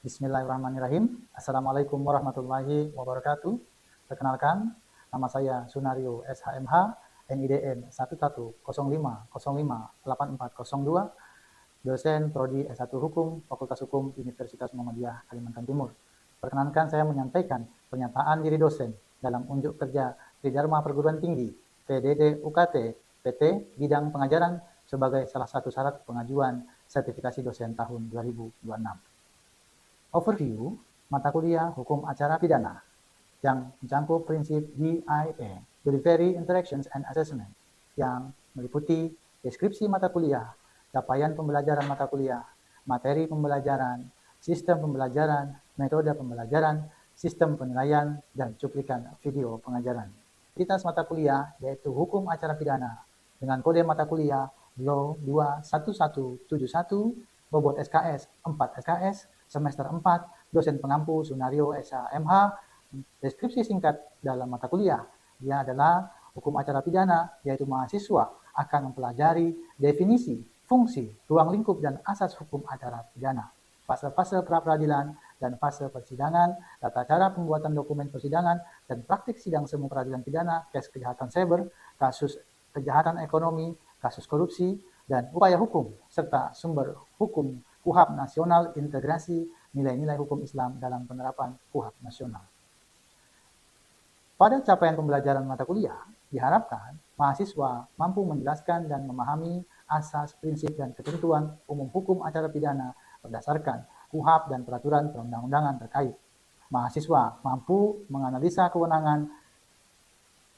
Bismillahirrahmanirrahim. Assalamualaikum warahmatullahi wabarakatuh. Perkenalkan, nama saya Sunario SHMH, NIDN 1105058402, dosen Prodi S1 Hukum, Fakultas Hukum Universitas Muhammadiyah Kalimantan Timur. Perkenankan saya menyampaikan pernyataan diri dosen dalam unjuk kerja Tridharma Perguruan Tinggi PDD UKT PT Bidang Pengajaran sebagai salah satu syarat pengajuan sertifikasi dosen tahun 2026. Overview mata kuliah Hukum Acara Pidana yang mencakup prinsip DIA, Delivery, Interactions, and Assessment, yang meliputi deskripsi mata kuliah, capaian pembelajaran mata kuliah, materi pembelajaran, sistem pembelajaran, metode pembelajaran, sistem penilaian, dan cuplikan video pengajaran. Identitas mata kuliah yaitu Hukum Acara Pidana dengan kode mata kuliah LO 21171, bobot SKS 4 SKS, semester 4, dosen pengampu Sunario SHMH. Deskripsi singkat dalam mata kuliah, dia adalah hukum acara pidana, yaitu mahasiswa akan mempelajari definisi, fungsi, ruang lingkup, dan asas hukum acara pidana, fase-fase pra-peradilan dan fase persidangan, tata cara pembuatan dokumen persidangan, dan praktik sidang semu peradilan pidana, case kejahatan cyber, kasus kejahatan ekonomi, kasus korupsi, dan upaya hukum, serta sumber hukum KUHP nasional, integrasi nilai-nilai hukum Islam dalam penerapan KUHP nasional. Pada capaian pembelajaran mata kuliah, diharapkan mahasiswa mampu menjelaskan dan memahami asas, prinsip, dan ketentuan umum hukum acara pidana berdasarkan KUHP dan peraturan perundang-undangan terkait. Mahasiswa mampu menganalisa kewenangan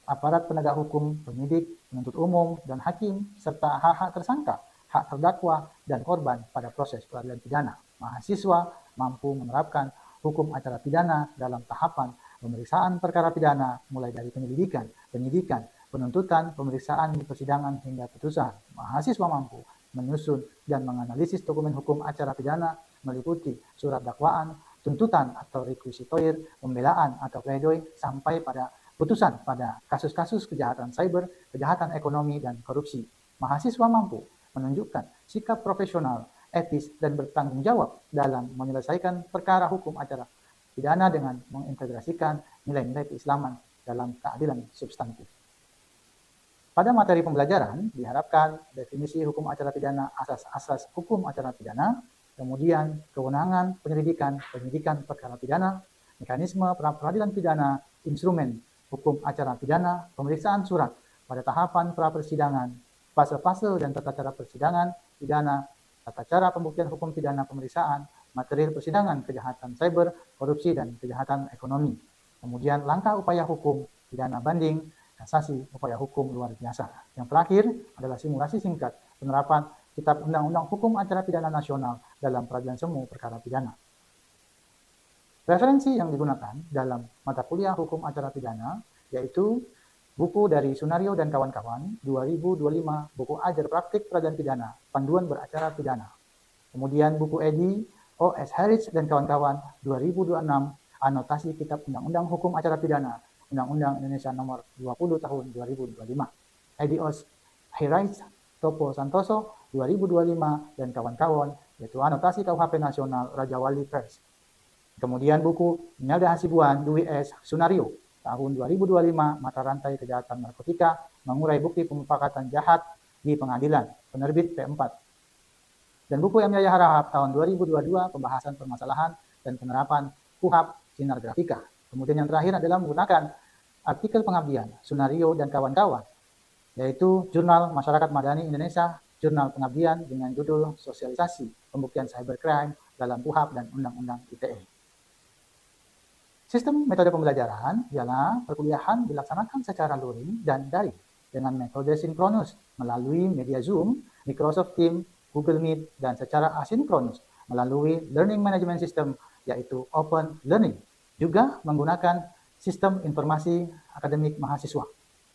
aparat penegak hukum, penyidik, penuntut umum, dan hakim, serta hak-hak tersangka, hak terdakwa, dan korban pada proses peradilan pidana. Mahasiswa mampu menerapkan hukum acara pidana dalam tahapan pemeriksaan perkara pidana, mulai dari penyelidikan, penyidikan, penuntutan, pemeriksaan di persidangan, hingga putusan. Mahasiswa mampu menyusun dan menganalisis dokumen hukum acara pidana meliputi surat dakwaan, tuntutan atau requisitoir, pembelaan atau pledoi, sampai pada putusan pada kasus-kasus kejahatan cyber, kejahatan ekonomi, dan korupsi. Mahasiswa mampu menunjukkan sikap profesional, etis, dan bertanggung jawab dalam menyelesaikan perkara hukum acara pidana dengan mengintegrasikan nilai-nilai keislaman dalam keadilan substantif. Pada materi pembelajaran, diharapkan definisi hukum acara pidana, asas-asas hukum acara pidana, kemudian kewenangan penyelidikan, penyidikan perkara pidana, mekanisme pra-peradilan pidana, instrumen hukum acara pidana, pemeriksaan surat pada tahapan pra-persidangan, fase-fase dan tata cara persidangan pidana, tata cara pembuktian hukum pidana pemeriksaan, material persidangan kejahatan cyber, korupsi, dan kejahatan ekonomi. Kemudian langkah upaya hukum pidana banding, kasasi, upaya hukum luar biasa. Yang terakhir adalah simulasi singkat penerapan Kitab Undang-Undang Hukum Acara Pidana Nasional dalam peradilan semu perkara pidana. Referensi yang digunakan dalam mata kuliah Hukum Acara Pidana yaitu buku dari Sunario dan kawan-kawan 2025, buku ajar praktik peradilan pidana, panduan beracara pidana. Kemudian buku edi O.S. Harris dan kawan-kawan 2026, anotasi Kitab Undang-Undang Hukum Acara Pidana, Undang-Undang Indonesia Nomor 20 Tahun 2025. Edi O.S. Harris, Topo Santoso 2025 dan kawan-kawan, yaitu anotasi KUHP Nasional Raja Wali Pers. Kemudian buku Imelda Hasibuan, Dwi S. Sunario, tahun 2025, mata rantai kejahatan narkotika, mengurai bukti pemufakatan jahat di pengadilan, penerbit P4. Dan buku M. Yahya Harahap, tahun 2022, pembahasan permasalahan dan penerapan KUHP Sinar Grafika. Kemudian yang terakhir adalah menggunakan artikel pengabdian Sunario dan kawan-kawan, yaitu Jurnal Masyarakat Madani Indonesia, Jurnal Pengabdian dengan judul Sosialisasi Pembuktian Cybercrime dalam KUHP dan Undang-Undang ITE. Sistem metode pembelajaran ialah perkuliahan dilaksanakan secara luring dan daring dengan metode sinkronus melalui media Zoom, Microsoft Teams, Google Meet, dan secara asinkronus melalui Learning Management System yaitu Open Learning. Juga menggunakan sistem informasi akademik mahasiswa.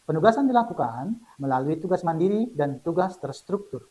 Penugasan dilakukan melalui tugas mandiri dan tugas terstruktur.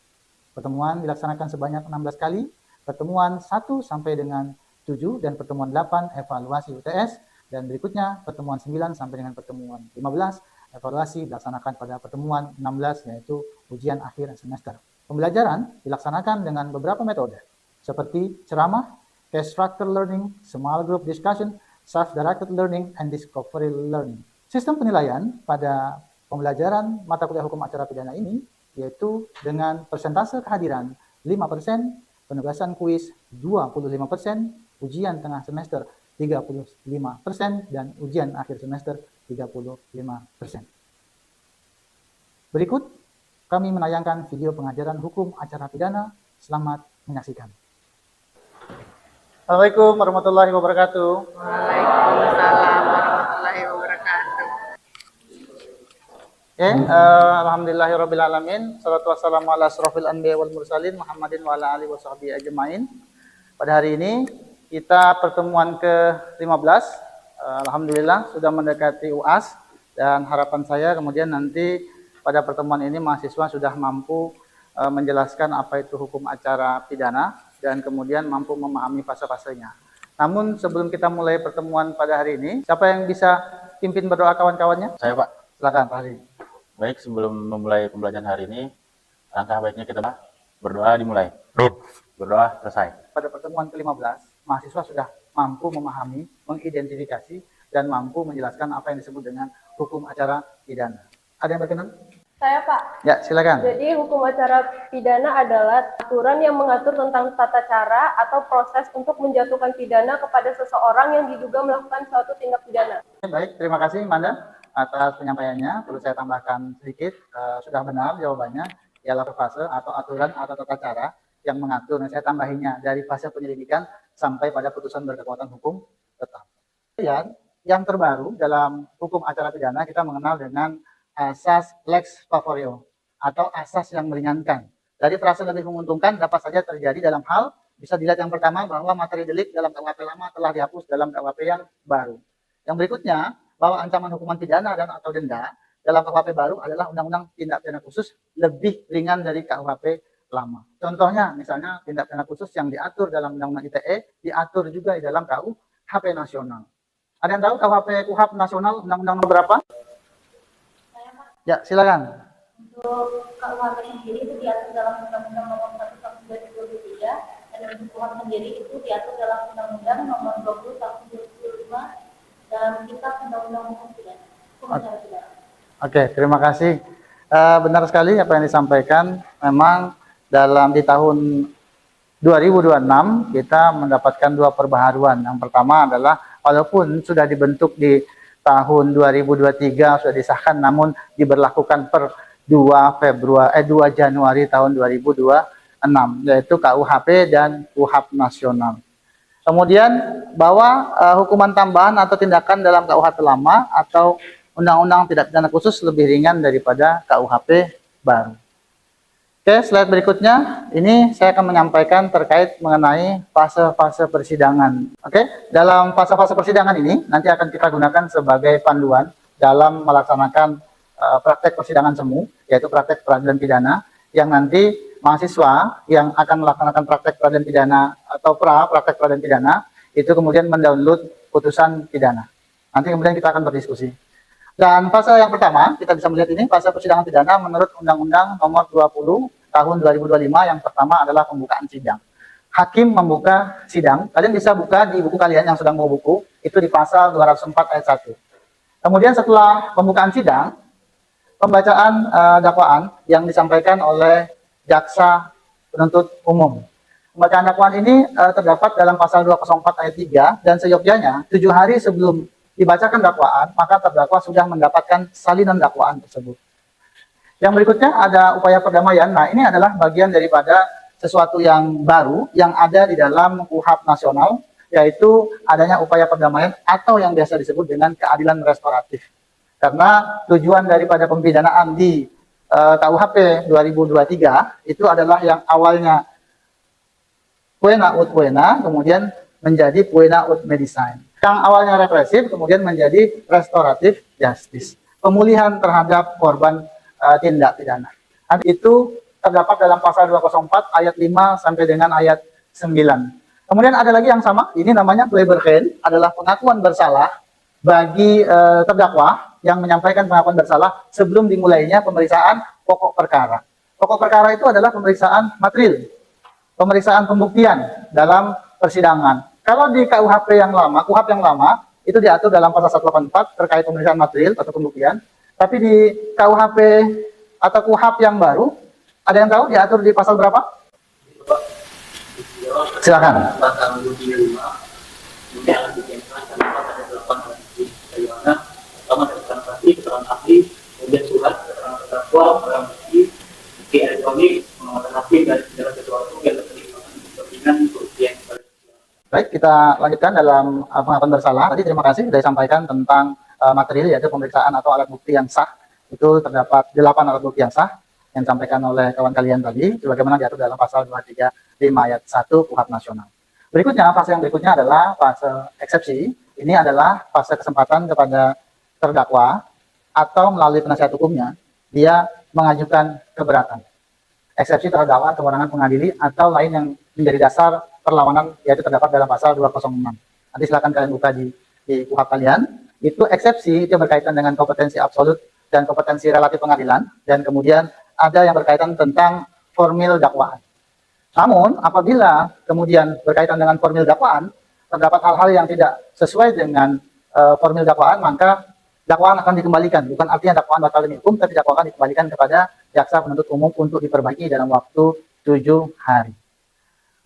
Pertemuan dilaksanakan sebanyak 16 kali, pertemuan 1 sampai dengan 7 dan pertemuan 8 evaluasi UTS, dan berikutnya pertemuan 9 sampai dengan pertemuan 15 evaluasi dilaksanakan pada pertemuan 16 yaitu ujian akhir semester. Pembelajaran dilaksanakan dengan beberapa metode seperti ceramah, case structured learning, small group discussion, self-directed learning, and discovery learning. Sistem penilaian pada pembelajaran mata kuliah hukum acara pidana ini yaitu dengan persentase kehadiran 5%, penugasan kuis 25%, ujian tengah semester 35%, dan ujian akhir semester 35%. Berikut kami menayangkan video pengajaran hukum acara pidana. Selamat menyaksikan. Assalamualaikum warahmatullahi wabarakatuh. Waalaikumsalam warahmatullahi wabarakatuh. Alhamdulillahirrabbilalamin. Salatu wassalamu ala asrofil anbiya wal mursalin Muhammadin wa ala alihi wa sahbihi ajma'in. Pada hari ini kita pertemuan ke-15. Alhamdulillah sudah mendekati UAS, dan harapan saya kemudian nanti pada pertemuan ini mahasiswa sudah mampu menjelaskan apa itu hukum acara pidana dan kemudian mampu memahami fase-fasenya. Namun sebelum kita mulai pertemuan pada hari ini, siapa yang bisa pimpin berdoa kawan-kawannya? Saya, Pak. Silakan, Pak Hari. Baik, sebelum memulai pembelajaran hari ini, langkah baiknya kita berdoa dimulai. Berdoa selesai. Pada pertemuan ke-15, mahasiswa sudah mampu memahami, mengidentifikasi, dan mampu menjelaskan apa yang disebut dengan hukum acara pidana. Ada yang berkenan? Saya, Pak. Ya, silakan. Jadi hukum acara pidana adalah aturan yang mengatur tentang tata cara atau proses untuk menjatuhkan pidana kepada seseorang yang diduga melakukan suatu tindak pidana. Baik, terima kasih Manda atas penyampaiannya. Perlu saya tambahkan sedikit, sudah benar jawabannya, ialah fase atau aturan atau tata cara yang mengatur. Nah, saya tambahinya dari fase penyelidikan sampai pada putusan berkekuatan hukum tetap. Kemudian yang terbaru dalam hukum acara pidana kita mengenal dengan asas lex favorio atau asas yang meringankan. Dari frase lebih menguntungkan dapat saja terjadi dalam hal bisa dilihat yang pertama bahwa materi delik dalam KUHP lama telah dihapus dalam KUHP yang baru. Yang berikutnya bahwa ancaman hukuman pidana dan atau denda dalam KUHP baru adalah undang-undang tindak pidana khusus lebih ringan dari KUHP lama. Contohnya misalnya tindak pidana khusus yang diatur dalam undang-undang ITE diatur juga di dalam KUHP nasional. Ada yang tahu KUHP nasional undang-undang nomor berapa? Ya, silakan. Untuk KUHP sendiri itu diatur dalam Undang-Undang Nomor 1 Tahun 2023, dan untuk KUHP sendiri itu diatur dalam Undang-Undang Nomor 20 Tahun 2005 dan Kitab Undang-Undang Hukum Pidana. Oke, terima kasih. Benar sekali apa yang disampaikan. Memang di tahun 2026 kita mendapatkan dua perbaharuan. Yang pertama adalah walaupun sudah dibentuk di tahun 2023 sudah disahkan, namun diberlakukan per 2 Januari tahun 2026, yaitu KUHP dan KUHP nasional. Kemudian bahwa hukuman tambahan atau tindakan dalam KUHP lama atau undang-undang tindak pidana khusus lebih ringan daripada KUHP baru. Oke, slide berikutnya, ini saya akan menyampaikan terkait mengenai fase-fase persidangan. Oke, dalam fase-fase persidangan ini nanti akan kita gunakan sebagai panduan dalam melaksanakan praktek persidangan semu, yaitu praktek peradilan pidana, yang nanti mahasiswa yang akan melaksanakan praktek peradilan pidana atau praktek peradilan pidana, itu kemudian mendownload putusan pidana. Nanti kemudian kita akan berdiskusi. Dan fase yang pertama, kita bisa melihat ini, fase persidangan pidana menurut Undang-Undang Nomor 20 Tahun 2025, yang pertama adalah pembukaan sidang. Hakim membuka sidang, kalian bisa buka di buku kalian yang sedang mau buku, itu di pasal 204 ayat 1. Kemudian setelah pembukaan sidang, pembacaan dakwaan yang disampaikan oleh jaksa penuntut umum. Pembacaan dakwaan ini terdapat dalam pasal 204 ayat 3, dan seyogyanya 7 hari sebelum dibacakan dakwaan, maka terdakwa sudah mendapatkan salinan dakwaan tersebut. Yang berikutnya ada upaya perdamaian. Nah, ini adalah bagian daripada sesuatu yang baru yang ada di dalam KUHP nasional, yaitu adanya upaya perdamaian atau yang biasa disebut dengan keadilan restoratif. Karena tujuan daripada pemidanaan di KUHP 2023 itu adalah yang awalnya poena ut poena, kemudian menjadi poena ut medicine. Yang awalnya represif kemudian menjadi restoratif justice. pemulihan terhadap korban tindak pidana. Nanti itu terdapat dalam pasal 204 ayat 5 sampai dengan ayat 9. Kemudian ada lagi yang sama, ini namanya Pleibergen, adalah pengakuan bersalah bagi terdakwa yang menyampaikan pengakuan bersalah sebelum dimulainya pemeriksaan pokok perkara. Pokok perkara itu adalah pemeriksaan material, pemeriksaan pembuktian dalam persidangan. Kalau di KUHP yang lama, KUHP yang lama, itu diatur dalam pasal 184 terkait pemeriksaan material atau pembuktian. Tapi di KUHP atau KUHP yang baru, ada yang tahu diatur di pasal berapa? Silakan. Pasal 25, kemudian bagaimana pertama keterangan saksi, keterangan ahli, kemudian surat keterangan terdakwa, barang bukti, bukti elektronik, pengawasan hakim dan segala sesuatu yang terlibat kepentingan kerugian. Baik, kita lanjutkan dalam pengakuan bersalah. Tadi terima kasih sudah disampaikan tentang material, yaitu pemeriksaan atau alat bukti yang sah. Itu terdapat 8 alat bukti yang sah yang disampaikan oleh kawan kalian tadi, sebagaimana diatur dalam pasal 235 ayat 1 KUHP nasional. Berikutnya, fase yang berikutnya adalah fase eksepsi. Ini adalah fase kesempatan kepada terdakwa atau melalui penasihat hukumnya, dia mengajukan keberatan. Eksepsi terhadap kewenangan pengadili atau lain yang menjadi dasar perlawanan, yaitu terdapat dalam pasal 206. Nanti silakan kalian buka di KUHP kalian. Itu eksepsi itu berkaitan dengan kompetensi absolut dan kompetensi relatif pengadilan, dan kemudian ada yang berkaitan tentang formil dakwaan. Namun, apabila kemudian berkaitan dengan formil dakwaan, terdapat hal-hal yang tidak sesuai dengan formil dakwaan, maka dakwaan akan dikembalikan. Bukan artinya dakwaan batal demi hukum, tapi dakwaan dikembalikan kepada jaksa penuntut umum untuk diperbaiki dalam waktu 7 hari.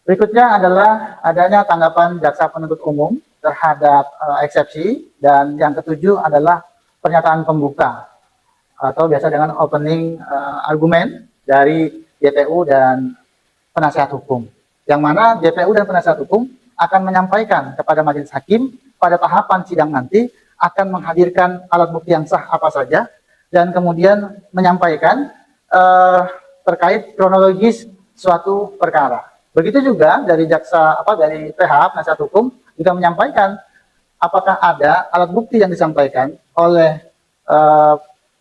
Berikutnya adalah adanya tanggapan jaksa penuntut umum terhadap eksepsi, dan yang ketujuh adalah pernyataan pembuka atau biasa dengan opening argumen dari JPU dan penasihat hukum. Yang mana JPU dan penasihat hukum akan menyampaikan kepada majelis hakim pada tahapan sidang nanti akan menghadirkan alat bukti yang sah apa saja, dan kemudian menyampaikan terkait kronologis suatu perkara. Begitu juga dari dari PH penasihat hukum juga menyampaikan apakah ada alat bukti yang disampaikan oleh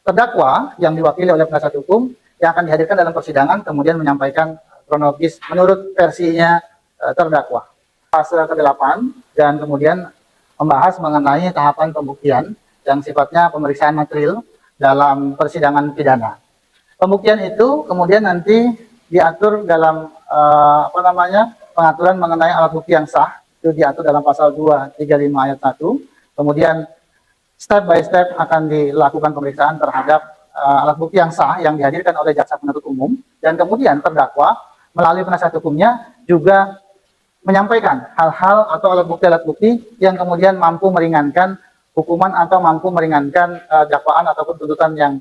terdakwa yang diwakili oleh penasihat hukum yang akan dihadirkan dalam persidangan, kemudian menyampaikan kronologis menurut versinya terdakwa. Fase ke-8 dan kemudian membahas mengenai tahapan pembuktian yang sifatnya pemeriksaan material dalam persidangan pidana. Pembuktian itu kemudian nanti diatur dalam pengaturan mengenai alat bukti yang sah, itu diatur dalam pasal 235 ayat 1. Kemudian step by step akan dilakukan pemeriksaan terhadap alat bukti yang sah yang dihadirkan oleh jaksa penuntut umum, dan kemudian terdakwa melalui penasihat hukumnya juga menyampaikan hal-hal atau alat bukti yang kemudian mampu meringankan hukuman atau mampu meringankan dakwaan ataupun tuntutan yang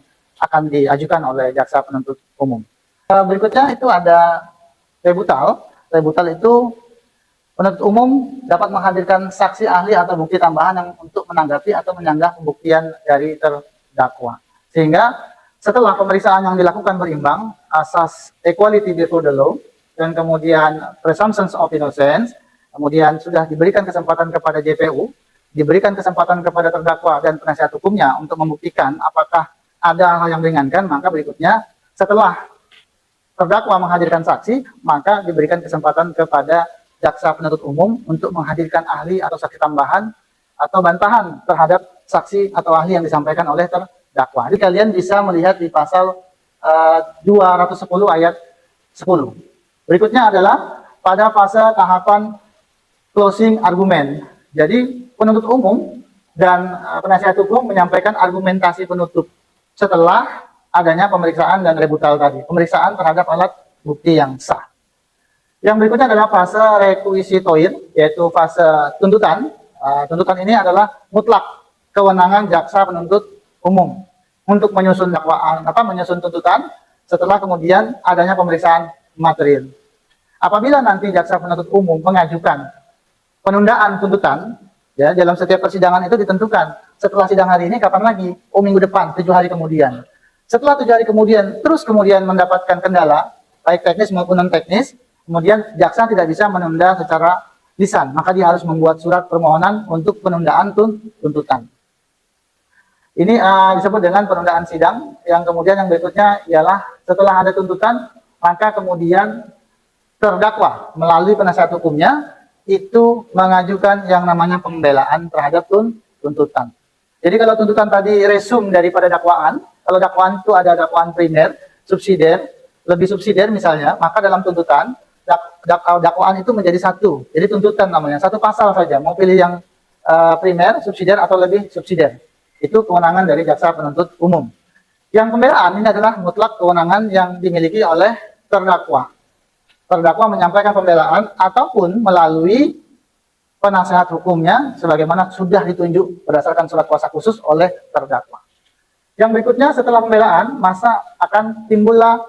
akan diajukan oleh jaksa penuntut umum. Berikutnya itu ada rebutal. Rebutal itu penuntut umum dapat menghadirkan saksi ahli atau bukti tambahan yang untuk menanggapi atau menyanggah pembuktian dari terdakwa. Sehingga setelah pemeriksaan yang dilakukan berimbang, asas equality before the law, dan kemudian presumptions of innocence, kemudian sudah diberikan kesempatan kepada JPU, diberikan kesempatan kepada terdakwa dan penasihat hukumnya untuk membuktikan apakah ada hal yang meringankan, maka berikutnya setelah terdakwa menghadirkan saksi, maka diberikan kesempatan kepada jaksa penuntut umum untuk menghadirkan ahli atau saksi tambahan atau bantahan terhadap saksi atau ahli yang disampaikan oleh terdakwa. Jadi kalian bisa melihat di pasal 210 ayat 10. Berikutnya adalah pada fase tahapan closing argument. Jadi penuntut umum dan penasihat hukum menyampaikan argumentasi penutup setelah adanya pemeriksaan dan rebutal tadi, pemeriksaan terhadap alat bukti yang sah. Yang berikutnya adalah fase requisitoir, yaitu fase tuntutan. Tuntutan ini adalah mutlak kewenangan jaksa penuntut umum untuk menyusun dakwaan, menyusun tuntutan setelah kemudian adanya pemeriksaan material. Apabila nanti jaksa penuntut umum mengajukan penundaan tuntutan, ya dalam setiap persidangan itu ditentukan setelah sidang hari ini kapan lagi? Oh, minggu depan, 7 hari kemudian. Setelah 7 hari kemudian, terus kemudian mendapatkan kendala, baik teknis maupun non-teknis, kemudian jaksa tidak bisa menunda secara lisan, maka dia harus membuat surat permohonan untuk penundaan tuntutan. Ini disebut dengan penundaan sidang. Yang kemudian yang berikutnya ialah setelah ada tuntutan, maka kemudian terdakwa melalui penasihat hukumnya itu mengajukan yang namanya pembelaan terhadap tuntutan. Jadi kalau tuntutan tadi resum daripada dakwaan, kalau dakwaan itu ada dakwaan primer, subsidiar, lebih subsidiar misalnya, maka dalam tuntutan dakwaan itu menjadi satu. Jadi tuntutan namanya, satu pasal saja. Mau pilih yang primer, subsidiar atau lebih subsidiar. Itu kewenangan dari jaksa penuntut umum. Yang pembelaan ini adalah mutlak kewenangan yang dimiliki oleh terdakwa. Terdakwa menyampaikan pembelaan ataupun melalui penasehat hukumnya sebagaimana sudah ditunjuk berdasarkan surat kuasa khusus oleh terdakwa. Yang berikutnya setelah pembelaan, masa akan timbullah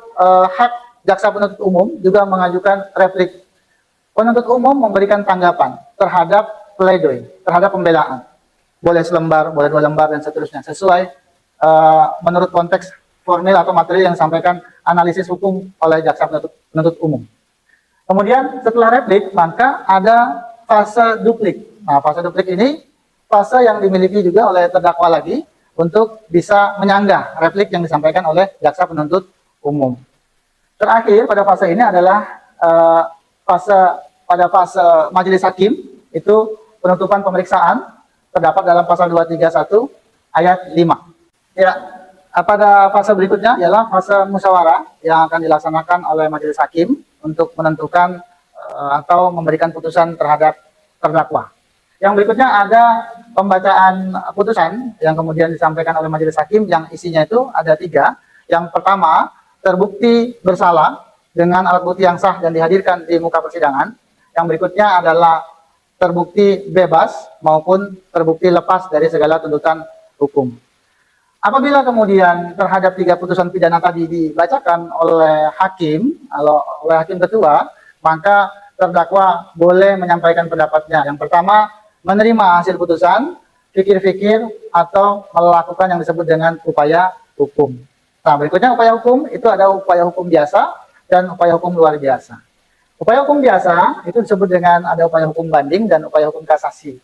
hak jaksa penuntut umum juga mengajukan replik. Penuntut umum memberikan tanggapan terhadap pledoi, terhadap pembelaan. Boleh selembar, boleh 2 lembar, dan seterusnya. Sesuai menurut konteks formil atau materi yang disampaikan analisis hukum oleh jaksa penuntut umum. Kemudian setelah replik, maka ada fase duplik. Nah, fase duplik ini fase yang dimiliki juga oleh terdakwa lagi untuk bisa menyanggah replik yang disampaikan oleh jaksa penuntut umum. Terakhir pada fase ini adalah pada fase majelis hakim, itu penutupan pemeriksaan terdapat dalam pasal 231 ayat 5. Ya, pada fase berikutnya ialah fase musyawarah yang akan dilaksanakan oleh majelis hakim untuk menentukan atau memberikan putusan terhadap terdakwa. Yang berikutnya ada pembacaan putusan yang kemudian disampaikan oleh majelis hakim yang isinya itu ada 3. Yang pertama, terbukti bersalah dengan alat bukti yang sah dan dihadirkan di muka persidangan. Yang berikutnya adalah terbukti bebas maupun terbukti lepas dari segala tuntutan hukum. Apabila kemudian terhadap 3 putusan pidana tadi dibacakan oleh hakim, oleh hakim ketua, maka terdakwa boleh menyampaikan pendapatnya. Yang pertama, menerima hasil putusan, pikir-pikir, atau melakukan yang disebut dengan upaya hukum. Nah, berikutnya upaya hukum, itu ada upaya hukum biasa dan upaya hukum luar biasa. Upaya hukum biasa itu disebut dengan ada upaya hukum banding dan upaya hukum kasasi.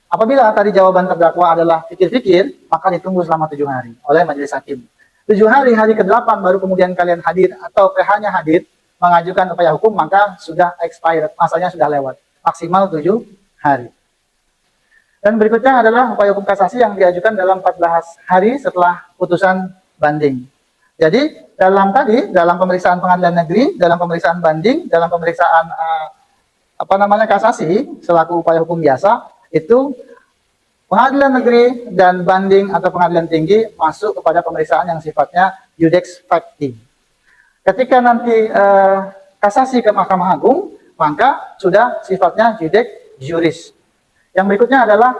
Apabila tadi jawaban terdakwa adalah pikir-pikir, maka ditunggu selama 7 hari oleh majelis hakim. 7 hari, hari ke-8 baru kemudian kalian hadir atau PH-nya hadir mengajukan upaya hukum, maka sudah expired, masanya sudah lewat, maksimal 7 hari. Dan berikutnya adalah upaya hukum kasasi yang diajukan dalam 14 hari setelah putusan banding. Jadi dalam pemeriksaan pengadilan negeri, dalam pemeriksaan banding, dalam pemeriksaan kasasi selaku upaya hukum biasa, itu pengadilan negeri dan banding atau pengadilan tinggi masuk kepada pemeriksaan yang sifatnya iudex facti. Ketika nanti kasasi ke Mahkamah Agung, maka sudah sifatnya iudex juris. Yang berikutnya adalah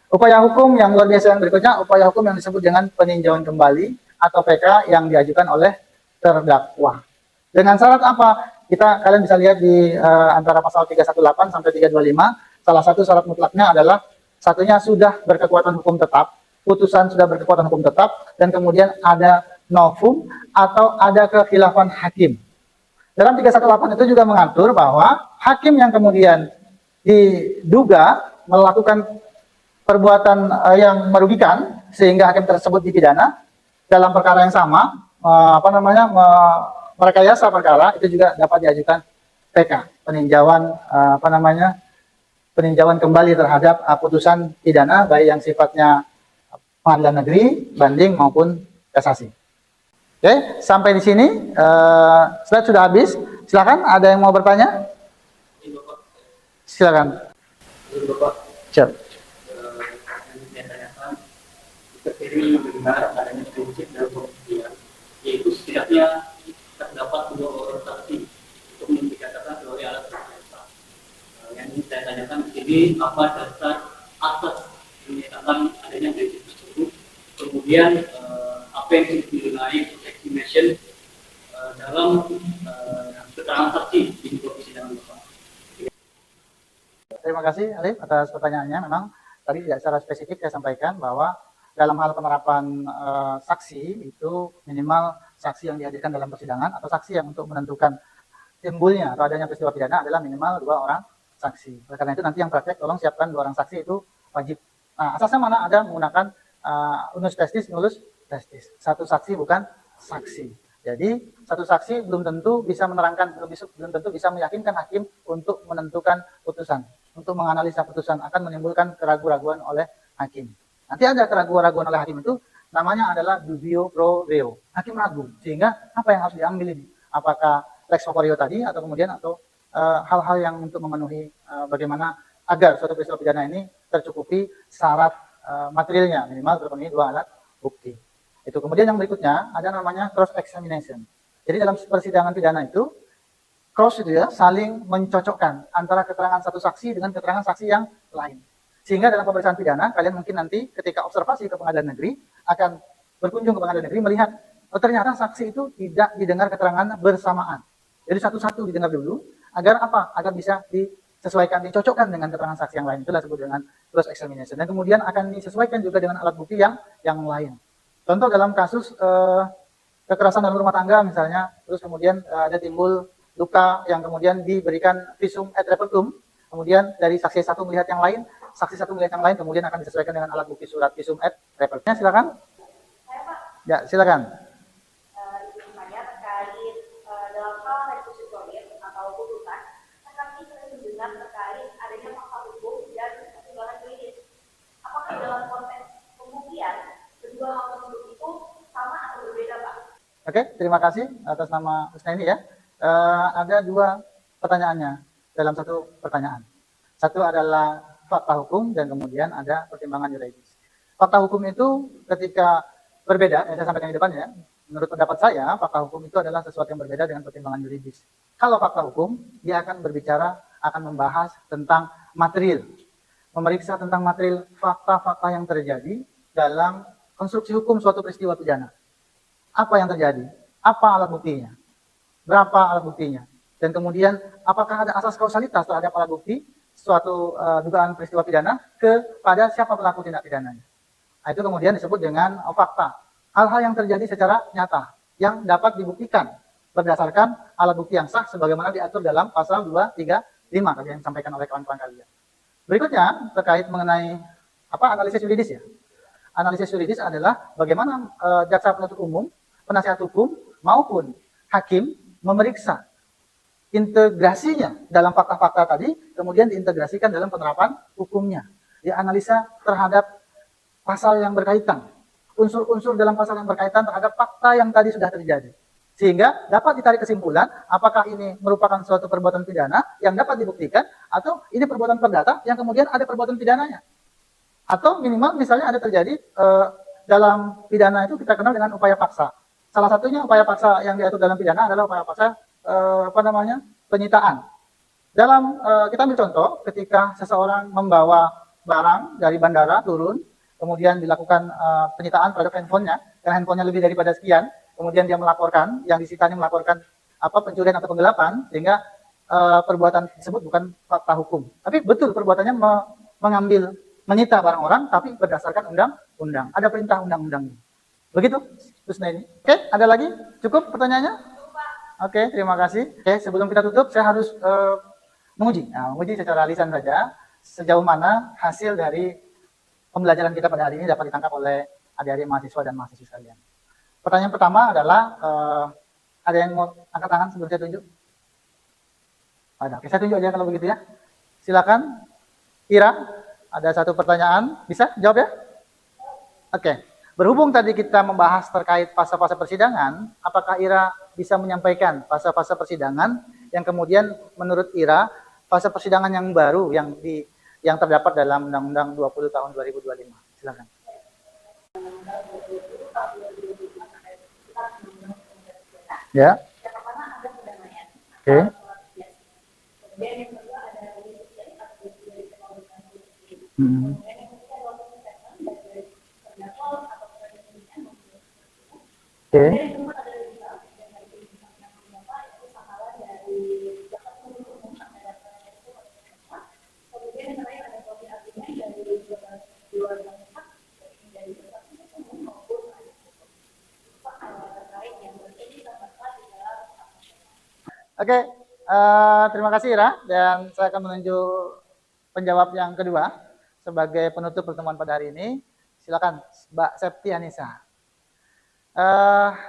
upaya hukum yang luar biasa, yang berikutnya upaya hukum yang disebut dengan peninjauan kembali atau PK yang diajukan oleh terdakwa. Dengan syarat apa? Kalian bisa lihat di antara pasal 318 sampai 325, salah satu syarat mutlaknya adalah satunya sudah berkekuatan hukum tetap, putusan sudah berkekuatan hukum tetap, dan kemudian ada novum atau ada kekhilafan hakim. Dalam 318 itu juga mengatur bahwa hakim yang kemudian diduga melakukan perbuatan yang merugikan sehingga hakim tersebut dipidana dalam perkara yang sama, merekayasa perkara, itu juga dapat diajukan PK, peninjauan kembali terhadap putusan pidana baik yang sifatnya pengadilan negeri, banding maupun kasasi. Oke, sampai di sini slide sudah habis. Silakan, ada yang mau bertanya? Silakan. Siap. Ini benar adanya prinsip dalam pembuktian, yaitu setidaknya terdapat 2 orang saksi untuk dikatakan sebagai alat bukti. Yang ingin saya tanyakan di sini, apa dasar asas menyatakan adanya prinsip tersebut? Kemudian apa yang dinilai estimation dalam keterangan saksi di muka persidangan Bapak? Terima kasih Alif atas pertanyaannya. Memang tadi tidak secara spesifik saya sampaikan bahwa dalam hal penerapan saksi itu minimal saksi yang dihadirkan dalam persidangan atau saksi yang untuk menentukan timbulnya atau adanya peristiwa pidana adalah minimal 2 orang saksi. Oleh karena itu nanti yang praktek tolong siapkan 2 orang saksi itu wajib. Nah, asasnya mana ada menggunakan unus testis, nullus testis. Satu saksi bukan saksi. Jadi satu saksi belum tentu bisa menerangkan, belum tentu bisa meyakinkan hakim untuk menentukan putusan, untuk menganalisa putusan, akan menimbulkan keraguan-raguan oleh hakim. Nanti ada keraguan-raguan oleh hakim itu namanya adalah dubio pro reo. Hakim ragu, sehingga apa yang harus diambil ini? Apakah lex corporio tadi atau kemudian hal-hal yang untuk memenuhi bagaimana agar suatu peristiwa pidana ini tercukupi syarat materialnya, minimal terpenuhi 2 alat bukti. Itu kemudian yang berikutnya ada namanya cross examination. Jadi dalam persidangan pidana itu cross itu ya saling mencocokkan antara keterangan satu saksi dengan keterangan saksi yang lain. Sehingga dalam pemeriksaan pidana kalian mungkin nanti ketika observasi ke pengadilan negeri akan berkunjung ke pengadilan negeri melihat ternyata saksi itu tidak didengar keterangan bersamaan. Jadi satu-satu didengar dulu agar apa? Agar bisa disesuaikan, dicocokkan dengan keterangan saksi yang lain. Itulah disebut dengan cross examination. Dan kemudian akan disesuaikan juga dengan alat bukti yang lain. Contoh dalam kasus kekerasan dalam rumah tangga misalnya, terus kemudian ada timbul luka yang kemudian diberikan visum et repertum, kemudian dari saksi satu melihat yang lain, saksi satu melihat yang lain, kemudian akan disesuaikan dengan alat bukti surat visum et repertumnya. Silakan. Ya, silakan. Izin saya terkait dalam hal repositorir atau putusan, kami sering mendengar terkait adanya fakta hukum dan pertimbangan juridis. Apakah dalam konteks pembuktian kedua hal tersebut itu sama atau berbeda, Pak? Oke, terima kasih atas nama Usnaini ya. Ada 2 pertanyaannya dalam satu pertanyaan. Satu adalah fakta hukum dan kemudian ada pertimbangan yuridis. Fakta hukum itu ketika berbeda, yang saya sampaikan di depan ya, menurut pendapat saya, fakta hukum itu adalah sesuatu yang berbeda dengan pertimbangan yuridis. Kalau fakta hukum, dia akan berbicara, akan membahas tentang material, memeriksa tentang material fakta-fakta yang terjadi dalam konstruksi hukum suatu peristiwa pidana. Apa yang terjadi? Apa alat buktinya? Berapa alat buktinya? Dan kemudian apakah ada asas kausalitas terhadap alat bukti suatu dugaan peristiwa pidana kepada siapa pelaku tindak pidananya? Nah, itu kemudian disebut dengan fakta. Hal-hal yang terjadi secara nyata yang dapat dibuktikan berdasarkan alat bukti yang sah sebagaimana diatur dalam pasal 235 tadi yang disampaikan oleh kawan-kawan kalian. Berikutnya terkait mengenai analisis yuridis ya. Analisis yuridis adalah bagaimana jaksa penuntut umum, penasihat hukum maupun hakim memeriksa integrasinya dalam fakta-fakta tadi, kemudian diintegrasikan dalam penerapan hukumnya. Dianalisa terhadap pasal yang berkaitan, unsur-unsur dalam pasal yang berkaitan terhadap fakta yang tadi sudah terjadi. Sehingga dapat ditarik kesimpulan apakah ini merupakan suatu perbuatan pidana yang dapat dibuktikan atau ini perbuatan perdata yang kemudian ada perbuatan pidananya. Atau minimal misalnya ada terjadi dalam pidana itu kita kenal dengan upaya paksa. Salah satunya upaya paksa yang diatur dalam pidana adalah upaya paksa penyitaan. Dalam kita ambil contoh ketika seseorang membawa barang dari bandara turun, kemudian dilakukan penyitaan terhadap handphonenya, dan handphonenya lebih daripada sekian, kemudian dia melaporkan, yang disitanya melaporkan pencurian atau penggelapan, sehingga perbuatan tersebut bukan fakta hukum. Tapi betul perbuatannya menyita barang orang, tapi berdasarkan undang-undang. Ada perintah undang-undangnya. Begitu, Usnaini. Oke, ada lagi? Cukup pertanyaannya? Oke, terima kasih. Oke, sebelum kita tutup, saya harus menguji secara lisan saja sejauh mana hasil dari pembelajaran kita pada hari ini dapat ditangkap oleh adik-adik mahasiswa dan mahasiswa sekalian. Pertanyaan pertama adalah, ada yang mau angkat tangan sebelum saya tunjuk? Ada. Oke, saya tunjuk aja kalau begitu ya. Silakan, Ira, ada satu pertanyaan, bisa jawab ya? Oke, berhubung tadi kita membahas terkait fase-fase persidangan, apakah Ira bisa menyampaikan fase-fase persidangan yang kemudian menurut Ira, fase persidangan yang baru yang terdapat dalam Undang-Undang 20 tahun 2025. Silakan. Ya. Yang pertama ada perdamaian. Oke. Kemudian yang kedua ada dari atau dari pemerintahan politik. Hmm. Kemudian yang ketiga adalah statement dari terdakwa atau penyidikan. Oke. Yang keempat ada dari dan dari penyidikan yang beberapa itu sakalan dari jaksa penuntut umum terhadap penasihat hukum atau penasihat. Kemudian yang terakhir ada kopi argumen dari dua pihak dari jaksa penuntut umum maupun penasihat hukum. Terkait yang terjadi terdapat di dalam. Oke, terima kasih Ira, dan saya akan menunjuk penjawab yang kedua sebagai penutup pertemuan pada hari ini. Silakan Mbak Septi Anissa.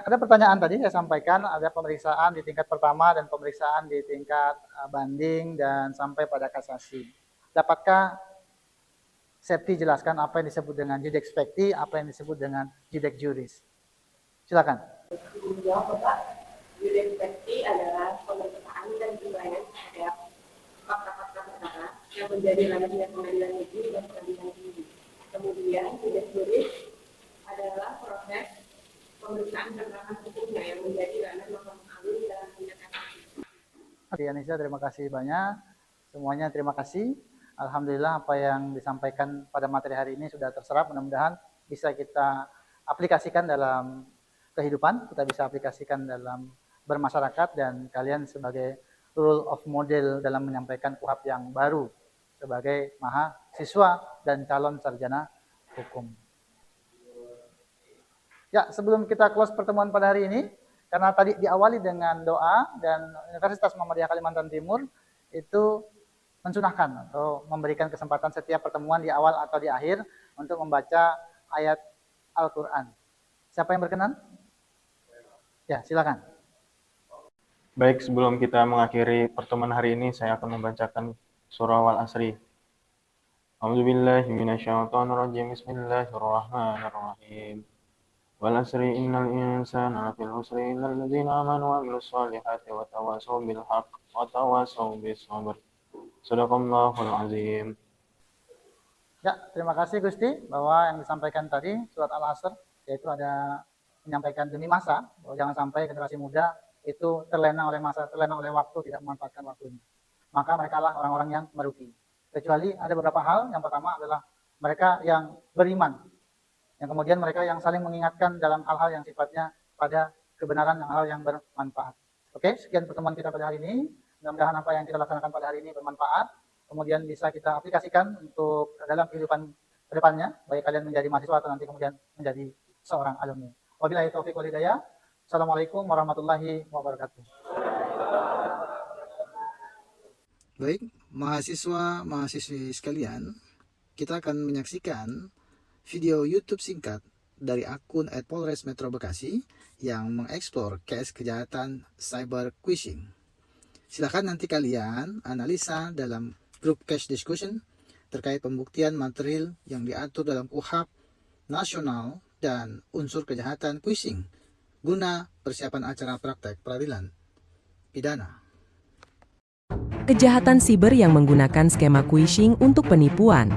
Ada pertanyaan tadi saya sampaikan, ada pemeriksaan di tingkat pertama dan pemeriksaan di tingkat banding dan sampai pada kasasi. Dapatkah Septi jelaskan apa yang disebut dengan judex facti, apa yang disebut dengan judex juris? Silakan. Menjawab Bapak, judex facti adalah pemeriksaan dan penilaian terhadap fakta-fakta perkara yang menjadi ranahnya pengadilan negeri dan pengadilan tinggi. Kemudian judex juris adalah proses pemeriksaan penerapan hukumnya yang menjadi ranah Mahkamah Agung dalam tindak kasasi. Oke, Anissa, terima kasih banyak. Semuanya terima kasih. Alhamdulillah apa yang disampaikan pada materi hari ini sudah terserap. Mudah-mudahan bisa kita aplikasikan dalam kehidupan, kita bisa aplikasikan dalam bermasyarakat, dan kalian sebagai role of model dalam menyampaikan KUHP yang baru sebagai mahasiswa dan calon sarjana hukum. Ya, sebelum kita close pertemuan pada hari ini, karena tadi diawali dengan doa dan Universitas Muhammadiyah Kalimantan Timur itu mensunahkan atau memberikan kesempatan setiap pertemuan di awal atau di akhir untuk membaca ayat Al-Quran. Siapa yang berkenan? Ya, silakan. Baik, sebelum kita mengakhiri pertemuan hari ini, saya akan membacakan surah Wal-Asri. A'udzubillahi minasyaitonirrajim. Bismillahirrahmanirrahim. Wal-asri innal insana lafii khusri illal ladzina amanu wa 'amilus shalihati wa tawassaw bil haqq wa tawassaw bis sabr. Shadaqallahul azim. Ya, terima kasih Gusti bahwa yang disampaikan tadi surat Al-Asr, yaitu ada menyampaikan demi masa, bahwa jangan sampai generasi muda itu terlena oleh masa, terlena oleh waktu, tidak memanfaatkan waktunya. Maka mereka lah orang-orang yang merugi. Kecuali ada beberapa hal. Yang pertama adalah mereka yang beriman, yang kemudian mereka yang saling mengingatkan dalam hal-hal yang sifatnya pada kebenaran, hal yang bermanfaat. Oke, sekian pertemuan kita pada hari ini. Mudah-mudahan apa yang kita laksanakan pada hari ini bermanfaat, kemudian bisa kita aplikasikan untuk dalam kehidupan ke depannya, baik kalian menjadi mahasiswa atau nanti kemudian menjadi seorang alumni. Wabillahi taufiq wal hidayah. Assalamualaikum warahmatullahi wabarakatuh. Baik, mahasiswa-mahasiswi sekalian, kita akan menyaksikan video YouTube singkat dari akun @Polres Metro Bekasi yang mengeksplor case kejahatan cyber phishing. Silakan nanti kalian analisa dalam grup cash discussion terkait pembuktian material yang diatur dalam KUHP nasional dan unsur kejahatan phishing guna persiapan acara praktek peradilan pidana. Kejahatan siber yang menggunakan skema phishing untuk penipuan.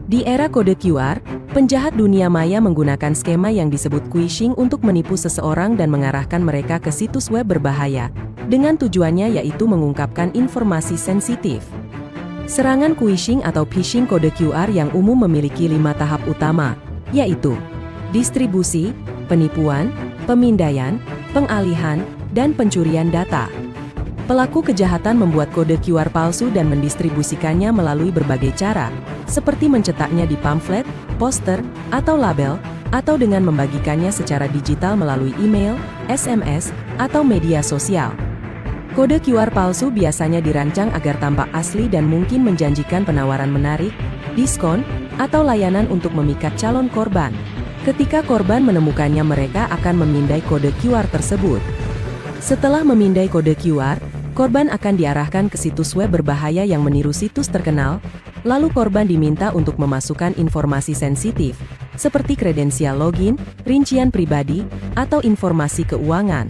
Di era kode QR, penjahat dunia maya menggunakan skema yang disebut phishing untuk menipu seseorang dan mengarahkan mereka ke situs web berbahaya, dengan tujuannya yaitu mengungkapkan informasi sensitif. Serangan phishing atau phishing kode QR yang umum memiliki 5 tahap utama, yaitu distribusi, penipuan, pemindaian, pengalihan, dan pencurian data. Pelaku kejahatan membuat kode QR palsu dan mendistribusikannya melalui berbagai cara, seperti mencetaknya di pamflet, poster, atau label, atau dengan membagikannya secara digital melalui email, SMS, atau media sosial. Kode QR palsu biasanya dirancang agar tampak asli dan mungkin menjanjikan penawaran menarik, diskon, atau layanan untuk memikat calon korban. Ketika korban menemukannya, mereka akan memindai kode QR tersebut. Setelah memindai kode QR, korban akan diarahkan ke situs web berbahaya yang meniru situs terkenal, lalu korban diminta untuk memasukkan informasi sensitif, seperti kredensial login, rincian pribadi, atau informasi keuangan.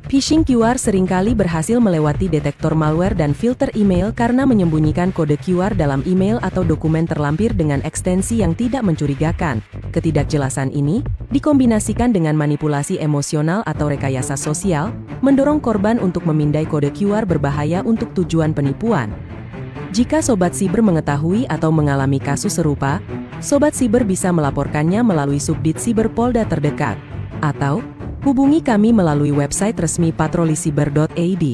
Phishing QR seringkali berhasil melewati detektor malware dan filter email karena menyembunyikan kode QR dalam email atau dokumen terlampir dengan ekstensi yang tidak mencurigakan. Ketidakjelasan ini dikombinasikan dengan manipulasi emosional atau rekayasa sosial, mendorong korban untuk memindai kode QR berbahaya untuk tujuan penipuan. Jika Sobat Siber mengetahui atau mengalami kasus serupa, Sobat Siber bisa melaporkannya melalui Subdit Siber Polda terdekat, atau hubungi kami melalui website resmi patrolisiber.id.